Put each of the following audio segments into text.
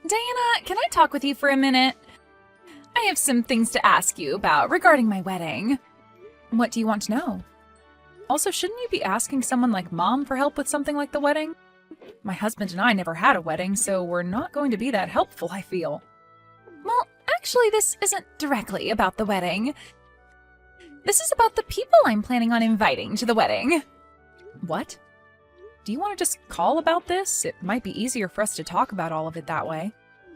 Diana, can I talk with you for a minute? I have some things to ask you about regarding my wedding. What do you want to know? Also, shouldn't you be asking someone like Mom for help with something like the wedding? My husband and I never had a wedding, so we're not going to be that helpful, I feel. Well, actually, this isn't directly about the wedding. This is about the people I'm planning on inviting to the wedding. What? Do you want to just call about this? It might be easier for us to talk about all of it that way.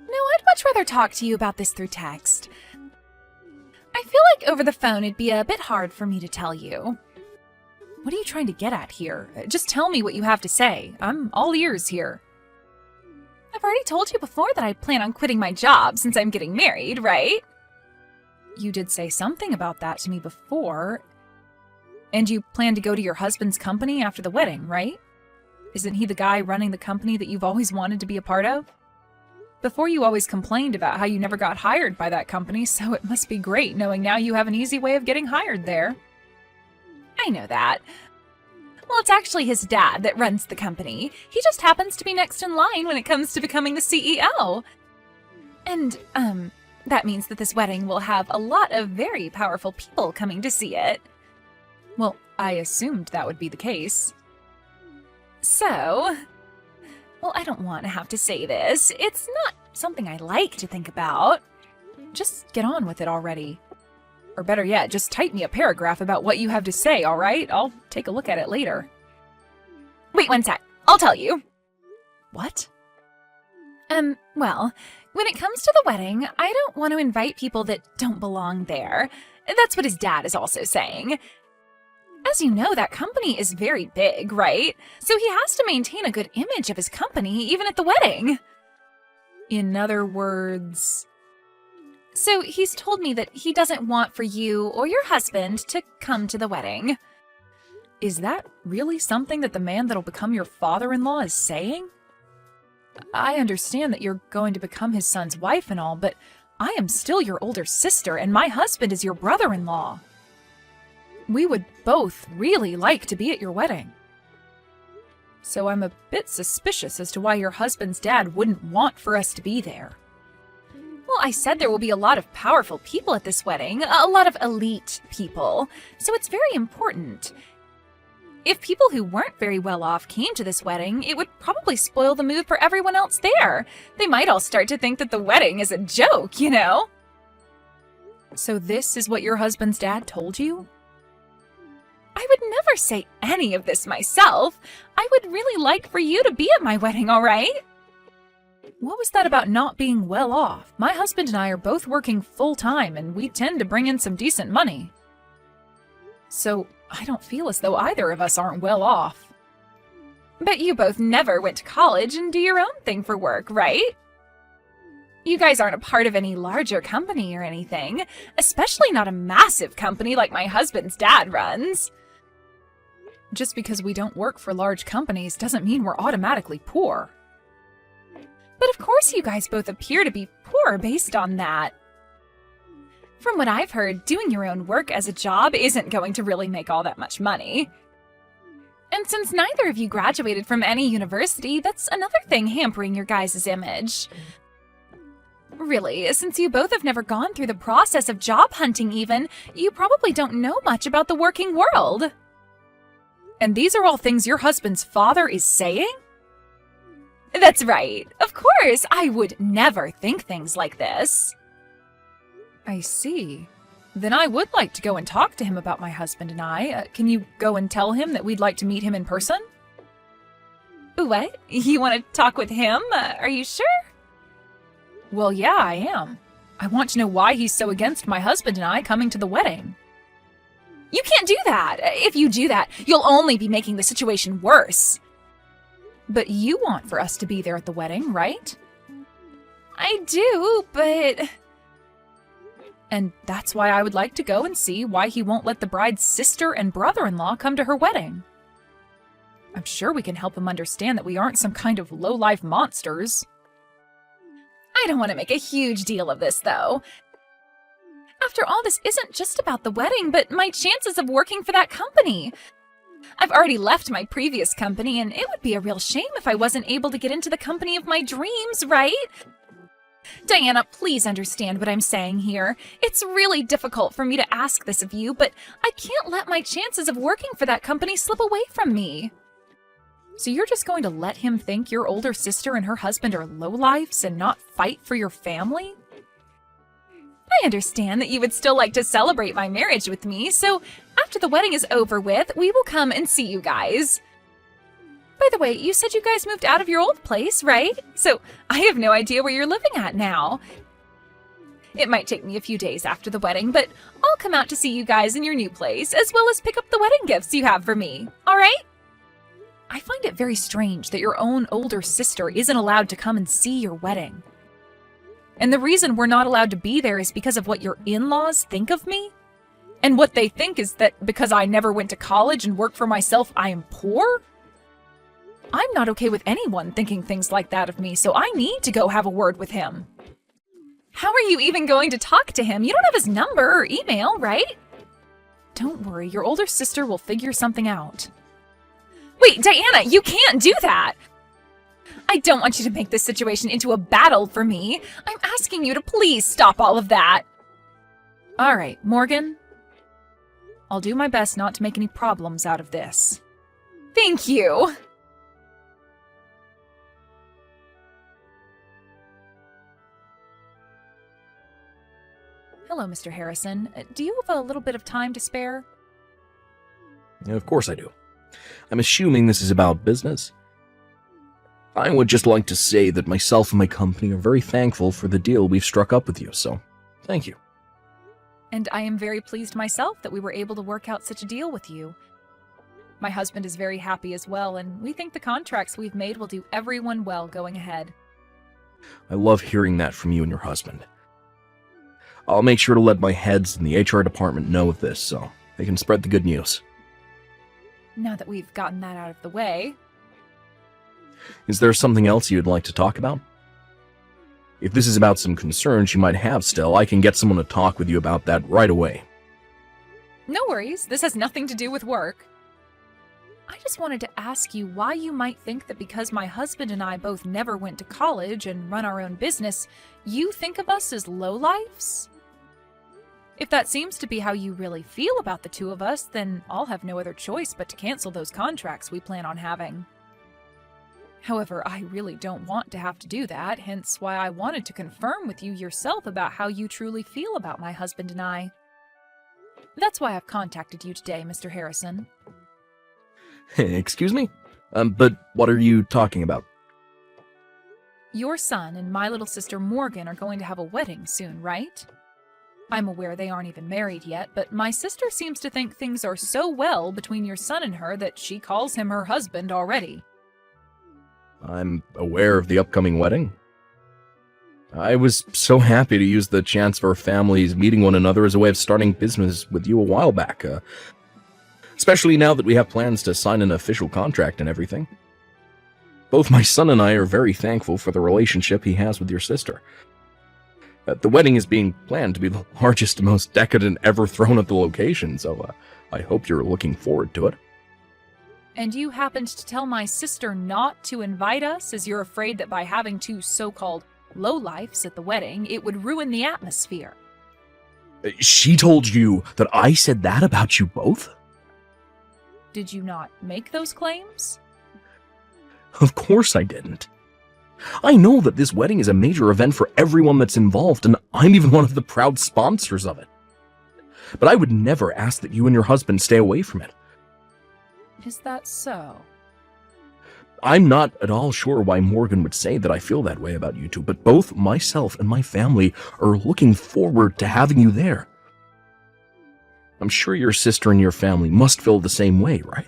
No, I'd much rather talk to you about this through text. I feel like over the phone it'd be a bit hard for me to tell you. What are you trying to get at here? Just tell me what you have to say. I'm all ears here. I've already told you before that I plan on quitting my job since I'm getting married, right? You did say something about that to me before. And you plan to go to your husband's company after the wedding, right? Isn't he the guy running the company that you've always wanted to be a part of? Before you always complained about how you never got hired by that company, so it must be great knowing now you have an easy way of getting hired there. I know that. Well, it's actually his dad that runs the company. He just happens to be next in line when it comes to becoming the CEO. And, that means that this wedding will have a lot of very powerful people coming to see it. Well, I assumed that would be the case. So, well, I don't want to have to say this. It's not something I like to think about. Just get on with it already. Or better yet, just type me a paragraph about what you have to say, all right? I'll take a look at it later. Wait one sec. I'll tell you. What? Well, when it comes to the wedding, I don't want to invite people that don't belong there. That's what his dad is also saying. As you know, that company is very big, right? So he has to maintain a good image of his company, even at the wedding. In other words... So he's told me that he doesn't want for you or your husband to come to the wedding. Is that really something that the man that'll become your father-in-law is saying? I understand that you're going to become his son's wife and all, but I am still your older sister and my husband is your brother-in-law. We would both really like to be at your wedding. So I'm a bit suspicious as to why your husband's dad wouldn't want for us to be there. Well, I said there will be a lot of powerful people at this wedding, a lot of elite people, so it's very important. If people who weren't very well off came to this wedding, it would probably spoil the mood for everyone else there. They might all start to think that the wedding is a joke, you know? So this is what your husband's dad told you? I would never say any of this myself. I would really like for you to be at my wedding, all right? What was that about not being well off? My husband and I are both working full-time, and we tend to bring in some decent money. So I don't feel as though either of us aren't well off. But you both never went to college and do your own thing for work, right? You guys aren't a part of any larger company or anything, especially not a massive company like my husband's dad runs. Just because we don't work for large companies doesn't mean we're automatically poor. But of course you guys both appear to be poor based on that. From what I've heard, doing your own work as a job isn't going to really make all that much money. And since neither of you graduated from any university, that's another thing hampering your guys' image. Really, since you both have never gone through the process of job hunting even, you probably don't know much about the working world. And these are all things your husband's father is saying? That's right. Of course, I would never think things like this. I see. Then I would like to go and talk to him about my husband and I. Can you go and tell him that we'd like to meet him in person? What? You want to talk with him? Are you sure? Well, yeah, I am. I want to know why he's so against my husband and I coming to the wedding. You can't do that. If you do that, you'll only be making the situation worse. But you want for us to be there at the wedding, right? I do, but... And that's why I would like to go and see why he won't let the bride's sister and brother-in-law come to her wedding. I'm sure we can help him understand that we aren't some kind of low-life monsters. I don't want to make a huge deal of this, though. After all, this isn't just about the wedding, but my chances of working for that company. I've already left my previous company, and it would be a real shame if I wasn't able to get into the company of my dreams, right? Diana, please understand what I'm saying here. It's really difficult for me to ask this of you, but I can't let my chances of working for that company slip away from me. So you're just going to let him think your older sister and her husband are lowlifes and not fight for your family? I understand that you would still like to celebrate my marriage with me, so after the wedding is over with, we will come and see you guys. By the way, you said you guys moved out of your old place, right? So I have no idea where you're living at now. It might take me a few days after the wedding, but I'll come out to see you guys in your new place, as well as pick up the wedding gifts you have for me, all right? I find it very strange that your own older sister isn't allowed to come and see your wedding. And the reason we're not allowed to be there is because of what your in-laws think of me? And what they think is that because I never went to college and worked for myself, I am poor? I'm not okay with anyone thinking things like that of me, so I need to go have a word with him. How are you even going to talk to him? You don't have his number or email, right? Don't worry, your older sister will figure something out. Wait, Diana, you can't do that! I don't want you to make this situation into a battle for me. I'm asking you to please stop all of that. All right, Morgan. I'll do my best not to make any problems out of this. Thank you. Hello, Mr. Harrison. Do you have a little bit of time to spare? Yeah, of course I do. I'm assuming this is about business. I would just like to say that myself and my company are very thankful for the deal we've struck up with you, so thank you. And I am very pleased myself that we were able to work out such a deal with you. My husband is very happy as well, and we think the contracts we've made will do everyone well going ahead. I love hearing that from you and your husband. I'll make sure to let my heads in the HR department know of this so they can spread the good news. Now that we've gotten that out of the way... Is there something else you'd like to talk about? If this is about some concerns you might have still, I can get someone to talk with you about that right away. No worries, this has nothing to do with work. I just wanted to ask you why you might think that because my husband and I both never went to college and run our own business, you think of us as lowlifes? If that seems to be how you really feel about the two of us, then I'll have no other choice but to cancel those contracts we plan on having. However, I really don't want to have to do that, hence why I wanted to confirm with you yourself about how you truly feel about my husband and I. That's why I've contacted you today, Mr. Harrison. Excuse me? But what are you talking about? Your son and my little sister Morgan are going to have a wedding soon, right? I'm aware they aren't even married yet, but my sister seems to think things are so well between your son and her that she calls him her husband already. I'm aware of the upcoming wedding. I was so happy to use the chance of our families meeting one another as a way of starting business with you a while back, especially now that we have plans to sign an official contract and everything. Both my son and I are very thankful for the relationship he has with your sister. The wedding is being planned to be the largest and most decadent ever thrown at the location, so I hope you're looking forward to it. And you happened to tell my sister not to invite us as you're afraid that by having two so-called lowlifes at the wedding, it would ruin the atmosphere. She told you that I said that about you both? Did you not make those claims? Of course I didn't. I know that this wedding is a major event for everyone that's involved, and I'm even one of the proud sponsors of it. But I would never ask that you and your husband stay away from it. Is that so? I'm not at all sure why Morgan would say that I feel that way about you two, but both myself and my family are looking forward to having you there. I'm sure your sister and your family must feel the same way, right?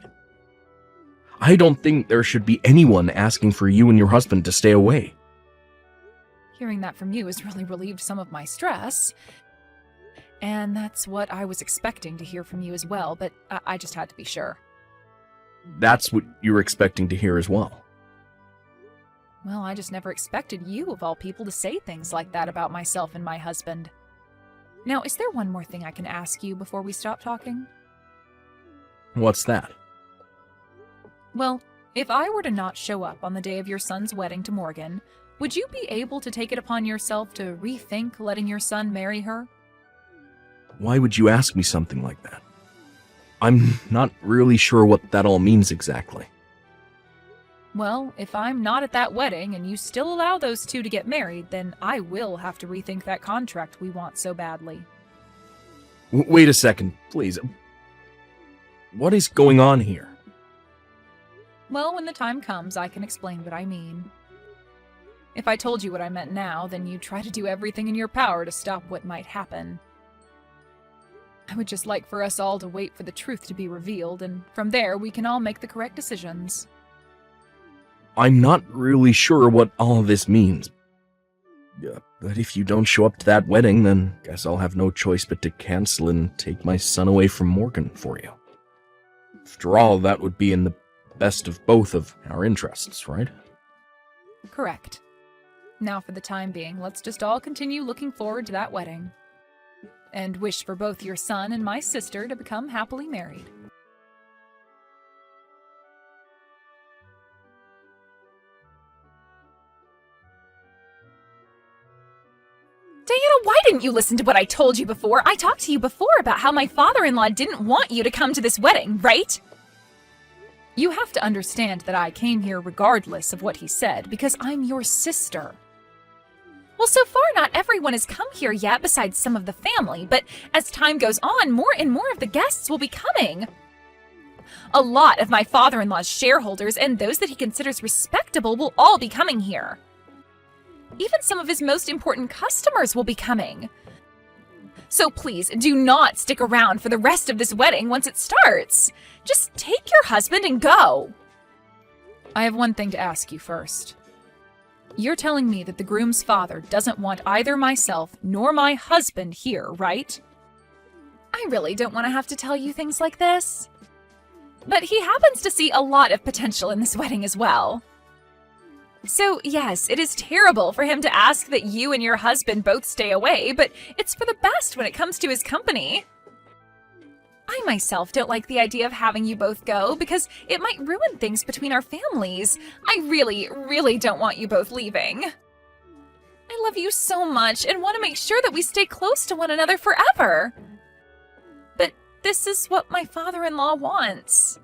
I don't think there should be anyone asking for you and your husband to stay away. Hearing that from you has really relieved some of my stress. And that's what I was expecting to hear from you as well, but I just had to be sure. That's what you were expecting to hear as well. Well, I just never expected you, of all people, to say things like that about myself and my husband. Now, is there one more thing I can ask you before we stop talking? What's that? Well, if I were to not show up on the day of your son's wedding to Morgan, would you be able to take it upon yourself to rethink letting your son marry her? Why would you ask me something like that? I'm not really sure what that all means exactly. Well, if I'm not at that wedding and you still allow those two to get married, then I will have to rethink that contract we want so badly. Wait a second, please. What is going on here? Well, when the time comes, I can explain what I mean. If I told you what I meant now, then you'd try to do everything in your power to stop what might happen. I would just like for us all to wait for the truth to be revealed, and from there we can all make the correct decisions. I'm not really sure what all of this means. But if you don't show up to that wedding, then guess I'll have no choice but to cancel and take my son away from Morgan for you. After all, that would be in the best of both of our interests, right? Correct. Now for the time being, let's just all continue looking forward to that wedding. And wish for both your son and my sister to become happily married. Diana, why didn't you listen to what I told you before? I talked to you before about how my father-in-law didn't want you to come to this wedding, right? You have to understand that I came here regardless of what he said, because I'm your sister. Well, so far not everyone has come here yet besides some of the family, but as time goes on, more and more of the guests will be coming. A lot of my father-in-law's shareholders and those that he considers respectable will all be coming here. Even some of his most important customers will be coming. So please, do not stick around for the rest of this wedding once it starts. Just take your husband and go. I have one thing to ask you first. You're telling me that the groom's father doesn't want either myself nor my husband here, right? I really don't want to have to tell you things like this. But he happens to see a lot of potential in this wedding as well. So, yes, it is terrible for him to ask that you and your husband both stay away, but it's for the best when it comes to his company. I myself don't like the idea of having you both go because it might ruin things between our families. I really, really don't want you both leaving. I love you so much and want to make sure that we stay close to one another forever. But this is what my father-in-law wants.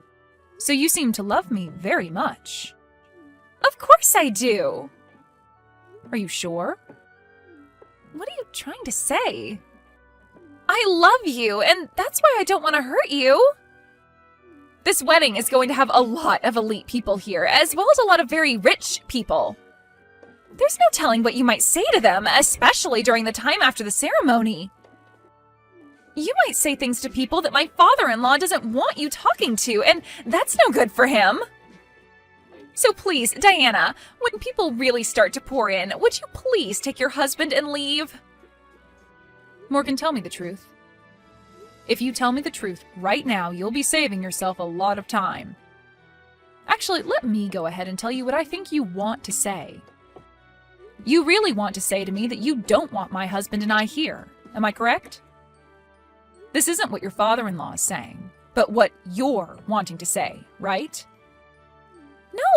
So you seem to love me very much. Of course I do. Are you sure? What are you trying to say? I love you, and that's why I don't want to hurt you. This wedding is going to have a lot of elite people here, as well as a lot of very rich people. There's no telling what you might say to them, especially during the time after the ceremony. You might say things to people that my father-in-law doesn't want you talking to, and that's no good for him. So please, Diana, when people really start to pour in, would you please take your husband and leave? Morgan, tell me the truth. If you tell me the truth right now, you'll be saving yourself a lot of time. Actually, let me go ahead and tell you what I think you want to say. You really want to say to me that you don't want my husband and I here. Am I correct? This isn't what your father-in-law is saying, but what you're wanting to say, right?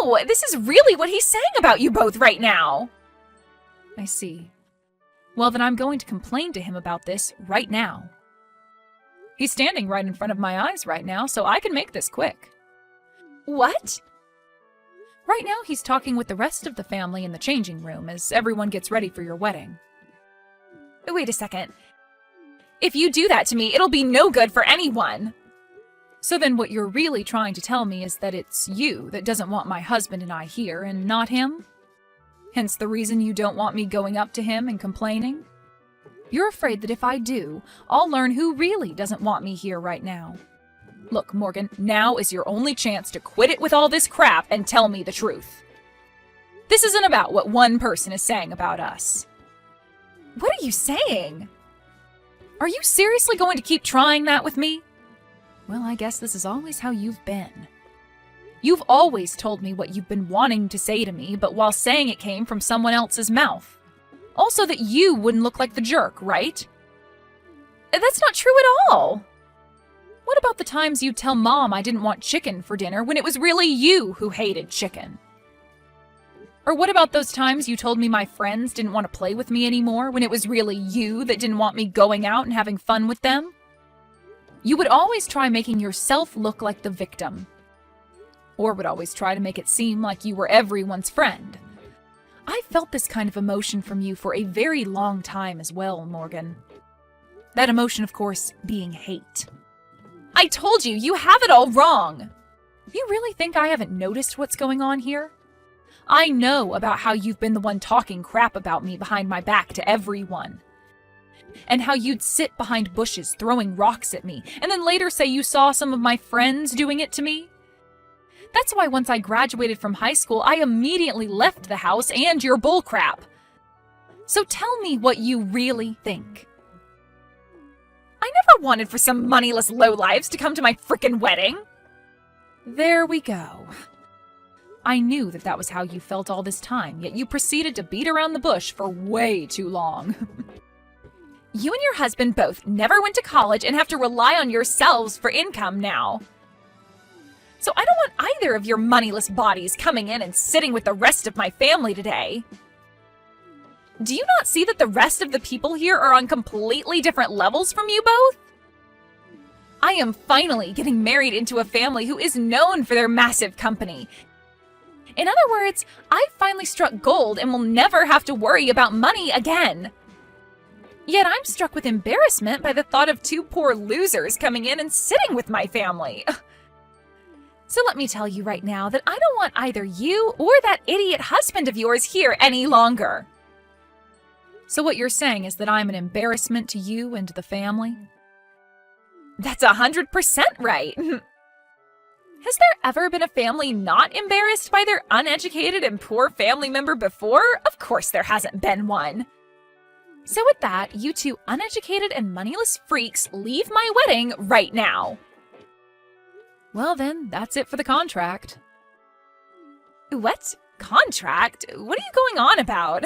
No, this is really what he's saying about you both right now. I see. Well, then I'm going to complain to him about this right now. He's standing right in front of my eyes right now, so I can make this quick. What? Right now, he's talking with the rest of the family in the changing room as everyone gets ready for your wedding. Wait a second. If you do that to me, it'll be no good for anyone. So then what you're really trying to tell me is that it's you that doesn't want my husband and I here, and not him? Hence the reason you don't want me going up to him and complaining? You're afraid that if I do, I'll learn who really doesn't want me here right now. Look, Morgan, now is your only chance to quit it with all this crap and tell me the truth. This isn't about what one person is saying about us. What are you saying? Are you seriously going to keep trying that with me? Well, I guess this is always how you've been. You've always told me what you've been wanting to say to me, but while saying it came from someone else's mouth. Also that you wouldn't look like the jerk, right? That's not true at all. What about the times you'd tell Mom I didn't want chicken for dinner when it was really you who hated chicken? Or what about those times you told me my friends didn't want to play with me anymore when it was really you that didn't want me going out and having fun with them? You would always try making yourself look like the victim. Or would always try to make it seem like you were everyone's friend. I felt this kind of emotion from you for a very long time as well, Morgan. That emotion, of course, being hate. I told you, you have it all wrong! You really think I haven't noticed what's going on here? I know about how you've been the one talking crap about me behind my back to everyone. And how you'd sit behind bushes throwing rocks at me, and then later say you saw some of my friends doing it to me. That's why once I graduated from high school, I immediately left the house and your bullcrap. So tell me what you really think. I never wanted for some moneyless lowlifes to come to my frickin' wedding. There we go. I knew that was how you felt all this time, yet you proceeded to beat around the bush for way too long. You and your husband both never went to college and have to rely on yourselves for income now. So I don't want either of your moneyless bodies coming in and sitting with the rest of my family today. Do you not see that the rest of the people here are on completely different levels from you both? I am finally getting married into a family who is known for their massive company. In other words, I finally struck gold and will never have to worry about money again. Yet I'm struck with embarrassment by the thought of two poor losers coming in and sitting with my family. So let me tell you right now that I don't want either you or that idiot husband of yours here any longer. So what you're saying is that I'm an embarrassment to you and to the family? That's 100% right. Has there ever been a family not embarrassed by their uneducated and poor family member before? Of course there hasn't been one. So with that, you two uneducated and moneyless freaks leave my wedding right now. Well then, that's it for the contract. What? Contract? What are you going on about?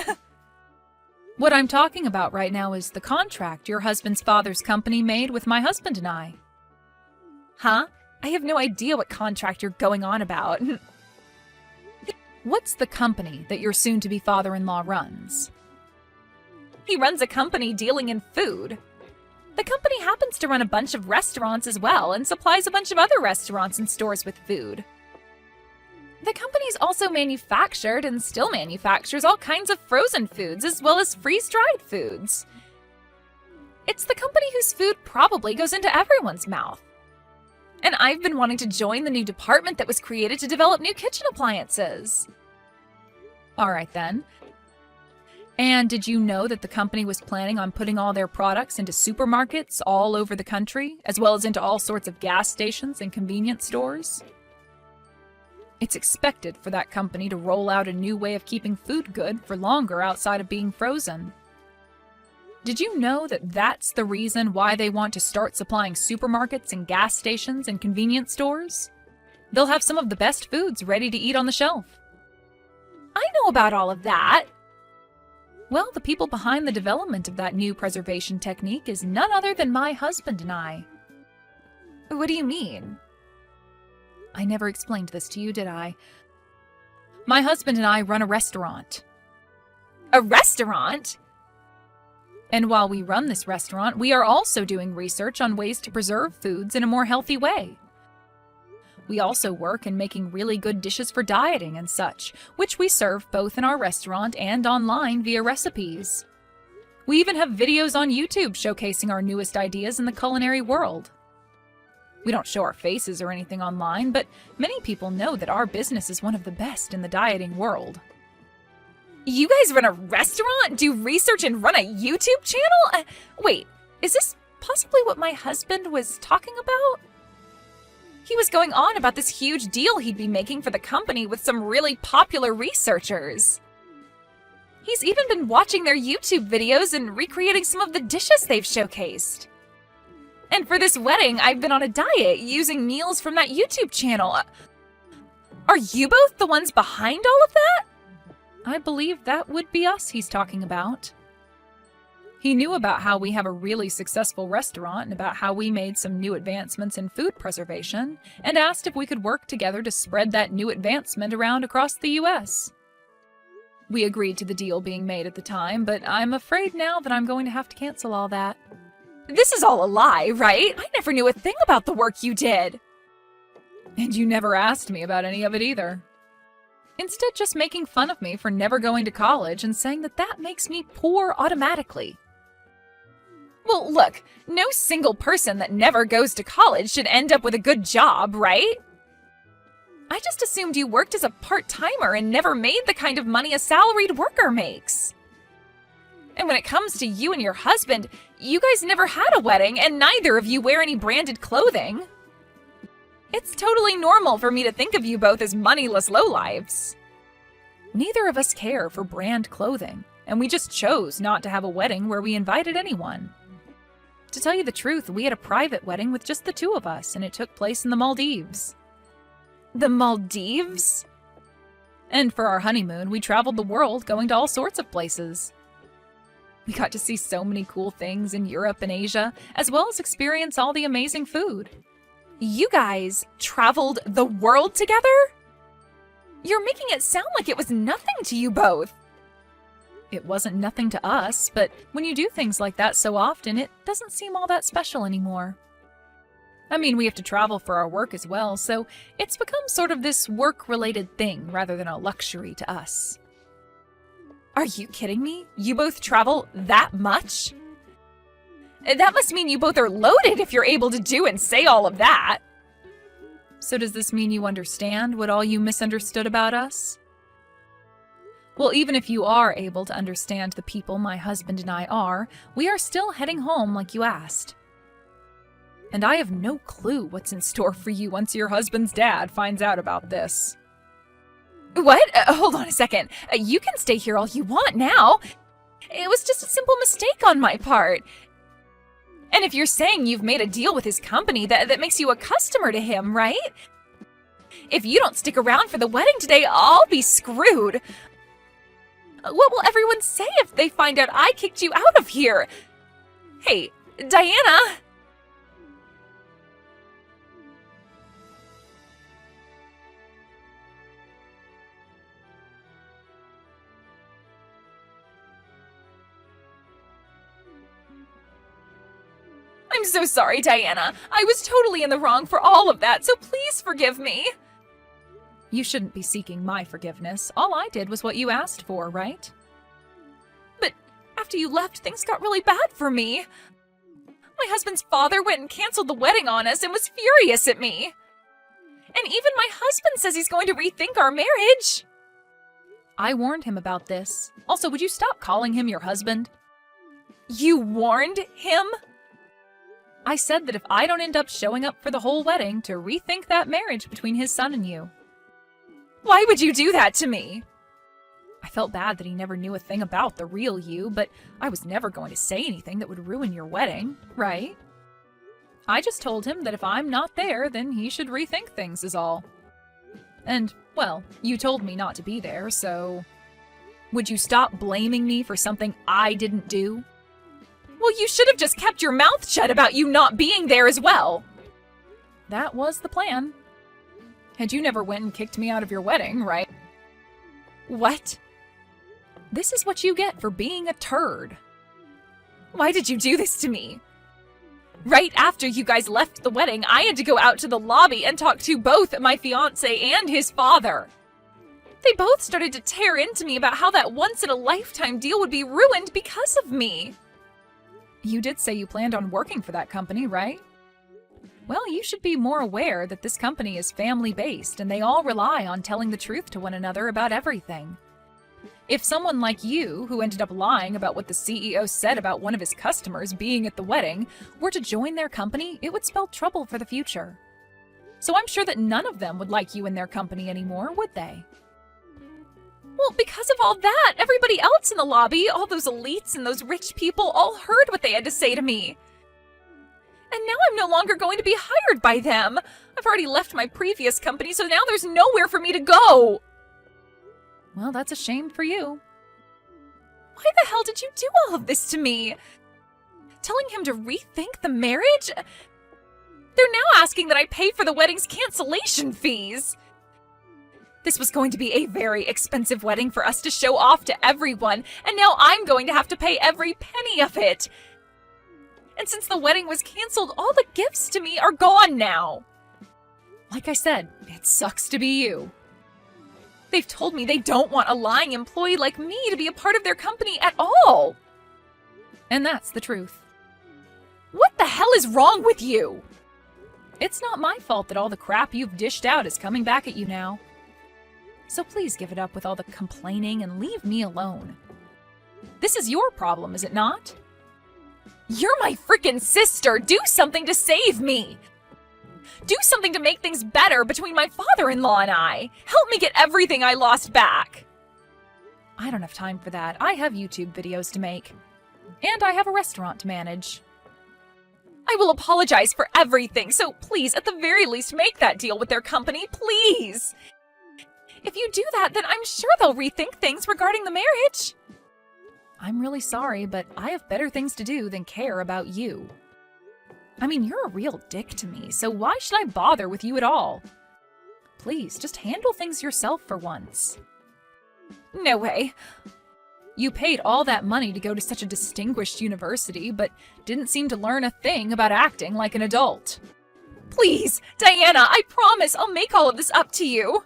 What I'm talking about right now is the contract your husband's father's company made with my husband and I. Huh? I have no idea what contract you're going on about. What's the company that your soon-to-be father-in-law runs? He runs a company dealing in food. The company happens to run a bunch of restaurants as well and supplies a bunch of other restaurants and stores with food. The company's also manufactured and still manufactures all kinds of frozen foods as well as freeze-dried foods. It's the company whose food probably goes into everyone's mouth. And I've been wanting to join the new department that was created to develop new kitchen appliances. All right then. And did you know that the company was planning on putting all their products into supermarkets all over the country, as well as into all sorts of gas stations and convenience stores? It's expected for that company to roll out a new way of keeping food good for longer outside of being frozen. Did you know that that's the reason why they want to start supplying supermarkets and gas stations and convenience stores? They'll have some of the best foods ready to eat on the shelf. I know about all of that. Well, the people behind the development of that new preservation technique is none other than my husband and I. What do you mean? I never explained this to you, did I? My husband and I run a restaurant. A restaurant? And while we run this restaurant, we are also doing research on ways to preserve foods in a more healthy way. We also work in making really good dishes for dieting and such, which we serve both in our restaurant and online via recipes. We even have videos on YouTube showcasing our newest ideas in the culinary world. We don't show our faces or anything online, but many people know that our business is one of the best in the dieting world. You guys run a restaurant, do research, and run a YouTube channel? Wait, is this possibly what my husband was talking about? He was going on about this huge deal he'd be making for the company with some really popular researchers. He's even been watching their YouTube videos and recreating some of the dishes they've showcased. And for this wedding, I've been on a diet using meals from that YouTube channel. Are you both the ones behind all of that? I believe that would be us he's talking about. He knew about how we have a really successful restaurant and about how we made some new advancements in food preservation, and asked if we could work together to spread that new advancement around across the US. We agreed to the deal being made at the time, but I'm afraid now that I'm going to have to cancel all that. This is all a lie, right? I never knew a thing about the work you did. And you never asked me about any of it either. Instead, just making fun of me for never going to college and saying that that makes me poor automatically. Well, look, no single person that never goes to college should end up with a good job, right? I just assumed you worked as a part-timer and never made the kind of money a salaried worker makes. And when it comes to you and your husband, you guys never had a wedding and neither of you wear any branded clothing. It's totally normal for me to think of you both as moneyless lowlives. Neither of us care for brand clothing, and we just chose not to have a wedding where we invited anyone. To tell you the truth, we had a private wedding with just the two of us, and it took place in the Maldives. The Maldives? And for our honeymoon, we traveled the world, going to all sorts of places. We got to see so many cool things in Europe and Asia, as well as experience all the amazing food. You guys traveled the world together? You're making it sound like it was nothing to you both. It wasn't nothing to us, but when you do things like that so often, it doesn't seem all that special anymore. I mean, we have to travel for our work as well, so it's become sort of this work-related thing rather than a luxury to us. Are you kidding me? You both travel that much? That must mean you both are loaded if you're able to do and say all of that. So does this mean you understand what all you misunderstood about us? Well, even if you are able to understand the people my husband and I are, we are still heading home like you asked. And I have no clue what's in store for you once your husband's dad finds out about this. What? Hold on a second. You can stay here all you want now. It was just a simple mistake on my part. And if you're saying you've made a deal with his company, that makes you a customer to him, right? If you don't stick around for the wedding today, I'll be screwed. What will everyone say if they find out I kicked you out of here? Hey, Diana! I'm so sorry, Diana. I was totally in the wrong for all of that, so please forgive me. You shouldn't be seeking my forgiveness. All I did was what you asked for, right? But after you left, things got really bad for me. My husband's father went and canceled the wedding on us and was furious at me. And even my husband says he's going to rethink our marriage. I warned him about this. Also, would you stop calling him your husband? You warned him? I said that if I don't end up showing up for the whole wedding, to rethink that marriage between his son and you. Why would you do that to me? I felt bad that he never knew a thing about the real you, but I was never going to say anything that would ruin your wedding, right? I just told him that if I'm not there, then he should rethink things is all. And, well, you told me not to be there, so... Would you stop blaming me for something I didn't do? Well, you should have just kept your mouth shut about you not being there as well. That was the plan. And you never went and kicked me out of your wedding, right? What? This is what you get for being a turd. Why did you do this to me? Right after you guys left the wedding, I had to go out to the lobby and talk to both my fiancé and his father. They both started to tear into me about how that once-in-a-lifetime deal would be ruined because of me. You did say you planned on working for that company, right? Well, you should be more aware that this company is family-based and they all rely on telling the truth to one another about everything. If someone like you, who ended up lying about what the CEO said about one of his customers being at the wedding, were to join their company, it would spell trouble for the future. So I'm sure that none of them would like you in their company anymore, would they? Well, because of all that, everybody else in the lobby, all those elites and those rich people, all heard what they had to say to me. And now I'm no longer going to be hired by them. I've already left my previous company, so now there's nowhere for me to go. Well, that's a shame for you. Why the hell did you do all of this to me? Telling him to rethink the marriage? They're now asking that I pay for the wedding's cancellation fees. This was going to be a very expensive wedding for us to show off to everyone, and now I'm going to have to pay every penny of it. And since the wedding was canceled, all the gifts to me are gone now. Like I said, it sucks to be you. They've told me they don't want a lying employee like me to be a part of their company at all. And that's the truth. What the hell is wrong with you? It's not my fault that all the crap you've dished out is coming back at you now. So please give it up with all the complaining and leave me alone. This is your problem, is it not? You're my freaking sister! Do something to save me! Do something to make things better between my father-in-law and I! Help me get everything I lost back! I don't have time for that. I have YouTube videos to make. And I have a restaurant to manage. I will apologize for everything, so please, at the very least, make that deal with their company, please! If you do that, then I'm sure they'll rethink things regarding the marriage. I'm really sorry, but I have better things to do than care about you. I mean, you're a real dick to me, so why should I bother with you at all? Please, just handle things yourself for once. No way. You paid all that money to go to such a distinguished university, but didn't seem to learn a thing about acting like an adult. Please, Diana, I promise I'll make all of this up to you.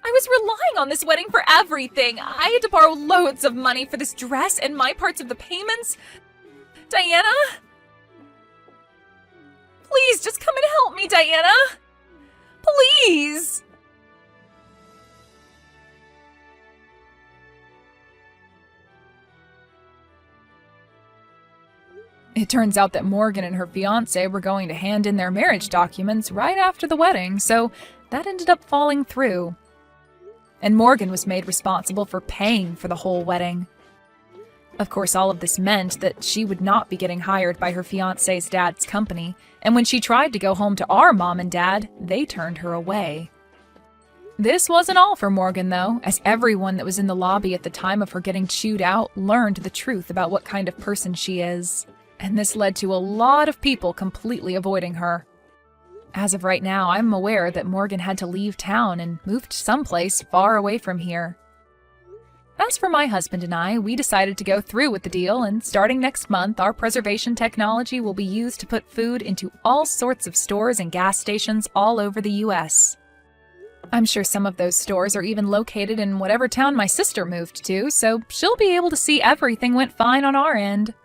I was relying on this wedding for everything. I had to borrow loads of money for this dress and my parts of the payments. Diana? Please, just come and help me, Diana! Please! It turns out that Morgan and her fiancé were going to hand in their marriage documents right after the wedding, so that ended up falling through. And Morgan was made responsible for paying for the whole wedding. Of course, all of this meant that she would not be getting hired by her fiancé's dad's company, and when she tried to go home to our mom and dad, they turned her away. This wasn't all for Morgan, though, as everyone that was in the lobby at the time of her getting chewed out learned the truth about what kind of person she is. And this led to a lot of people completely avoiding her. As of right now, I'm aware that Morgan had to leave town and moved someplace far away from here. As for my husband and I, we decided to go through with the deal, and starting next month, our preservation technology will be used to put food into all sorts of stores and gas stations all over the US. I'm sure some of those stores are even located in whatever town my sister moved to, so she'll be able to see everything went fine on our end.